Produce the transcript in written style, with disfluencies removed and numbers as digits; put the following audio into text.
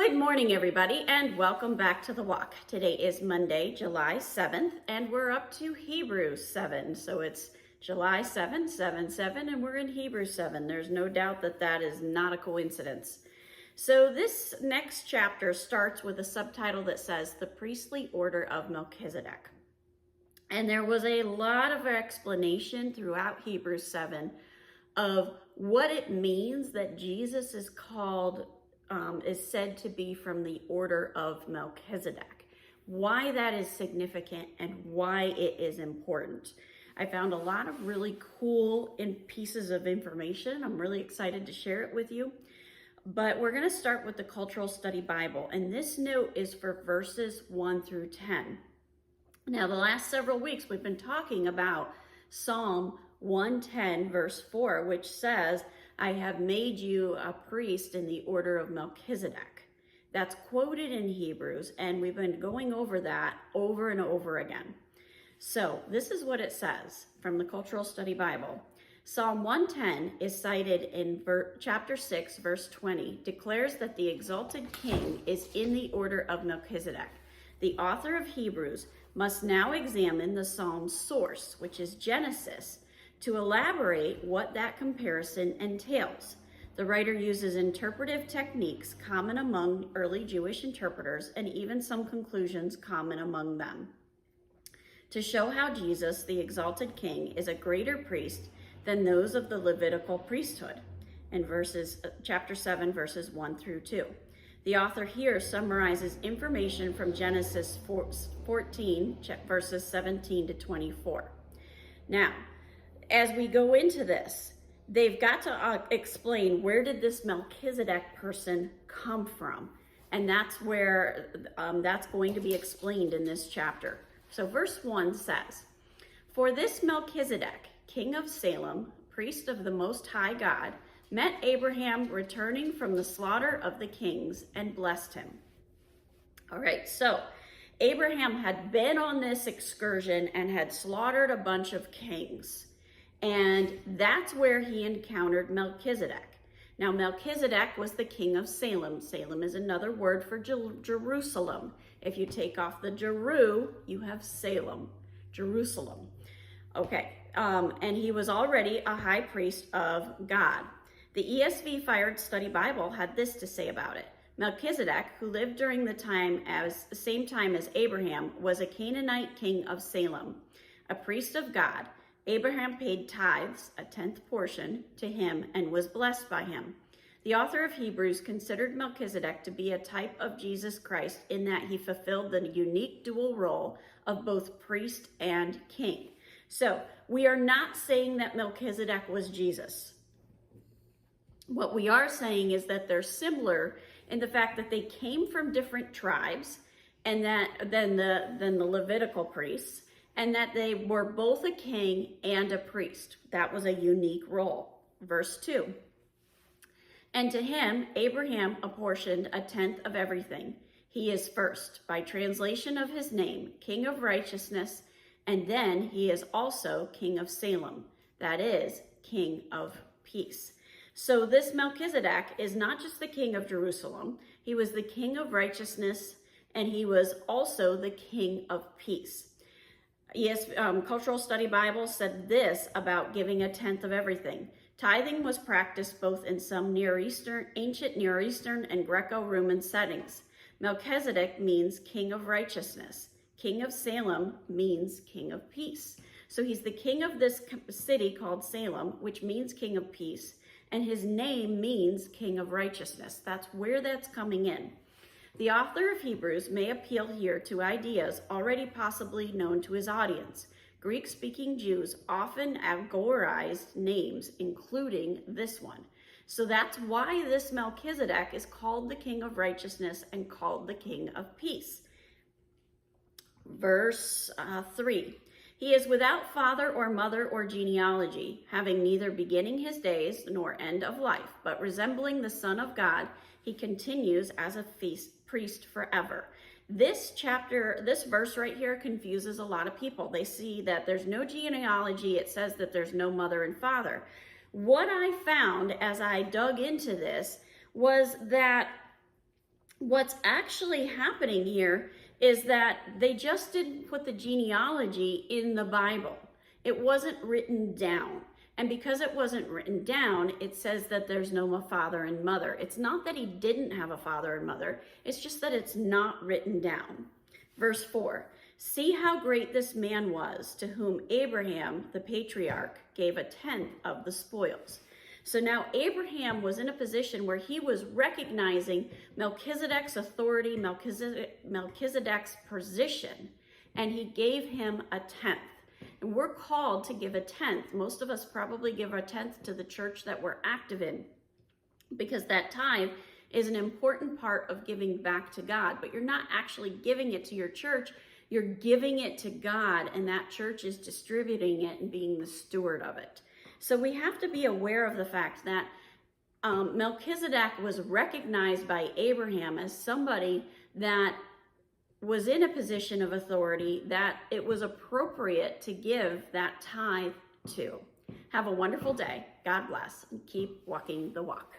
Good morning, everybody, and welcome back to The Walk. Today is Monday, July 7th, and we're up to Hebrews 7. So it's July 7, 7, and we're in Hebrews 7. There's no doubt that that is not a coincidence. So this next chapter starts with a subtitle that says, The Priestly Order of Melchizedek. And there was a lot of explanation throughout Hebrews 7 of what it means that Jesus is called is said to be from the order of Melchizedek, why that is significant and why it is important. I found a lot of really cool pieces of information. I'm really excited to share it with you. But we're going to start with the Cultural Study Bible, and this note is for verses 1 through 10. Now, the last several weeks we've been talking about Psalm 110 verse 4, which says, I have made you a priest in the order of Melchizedek. That's quoted in Hebrews, and we've been going over that over and over again. So this is what it says from the Cultural Study Bible. Psalm 110 is cited in chapter 6, verse 20, declares that the exalted king is in the order of Melchizedek. The author of Hebrews must now examine the psalm's source, which is Genesis, to elaborate what that comparison entails. The writer uses interpretive techniques common among early Jewish interpreters and even some conclusions common among them to show how Jesus, the exalted king, is a greater priest than those of the Levitical priesthood in chapter 7, verses 1 through 2. The author here summarizes information from Genesis 14, verses 17 to 24. Now, as we go into this, they've got to explain where did this Melchizedek person come from? And that's where that's going to be explained in this chapter. So verse 1 says, For this Melchizedek, king of Salem, priest of the Most High God, met Abraham returning from the slaughter of the kings and blessed him. All right, so Abraham had been on this excursion and had slaughtered a bunch of kings. And that's where he encountered Melchizedek. Now, Melchizedek was the king of Salem. Salem is another word for Jerusalem. If you take off the Jeru, you have Salem, Jerusalem. Okay, and he was already a high priest of God. The ESV Fired Study Bible had this to say about it. Melchizedek, who lived during the same time as Abraham, was a Canaanite king of Salem, a priest of God. Abraham paid tithes, a 10th portion, to him and was blessed by him. The author of Hebrews considered Melchizedek to be a type of Jesus Christ in that he fulfilled the unique dual role of both priest and king. So we are not saying that Melchizedek was Jesus. What we are saying is that they're similar in the fact that they came from different tribes and than the Levitical priests, and that they were both a king and a priest. That was a unique role. Verse 2. And to him, Abraham apportioned a 10th of everything. He is first, by translation of his name, King of Righteousness, and then he is also King of Salem. That is, King of Peace. So this Melchizedek is not just the king of Jerusalem. He was the King of Righteousness, and he was also the King of Peace. Cultural Study Bible said this about giving a 10th of everything. Tithing was practiced both in some ancient Near Eastern and Greco-Roman settings. Melchizedek means king of righteousness. King of Salem means king of peace. So he's the king of this city called Salem, which means king of peace, and his name means king of righteousness. That's where that's coming in. The author of Hebrews may appeal here to ideas already possibly known to his audience. Greek-speaking Jews often agorized names, including this one. So that's why this Melchizedek is called the King of Righteousness and called the King of Peace. Verse 3. He is without father or mother or genealogy, having neither beginning his days nor end of life, but resembling the Son of God, he continues as a priest forever. This verse right here confuses a lot of people. They see that there's no genealogy. It says that there's no mother and father. What I found as I dug into this was that What's actually happening here is that they just didn't put the genealogy in the Bible. It wasn't written down. And because it wasn't written down, it says that there's no father and mother. It's not that he didn't have a father and mother. It's just that it's not written down. Verse 4, see how great this man was, to whom Abraham, the patriarch, gave a tenth of the spoils. So now Abraham was in a position where he was recognizing Melchizedek's authority, Melchizedek's position, and he gave him a tenth. And we're called to give a tenth. Most of us probably give a tenth to the church that we're active in, because that tithe is an important part of giving back to God. But you're not actually giving it to your church. You're giving it to God, and that church is distributing it and being the steward of it. So we have to be aware of the fact that Melchizedek was recognized by Abraham as somebody that was in a position of authority that it was appropriate to give that tithe to. Have a wonderful day. God bless, and keep walking the walk.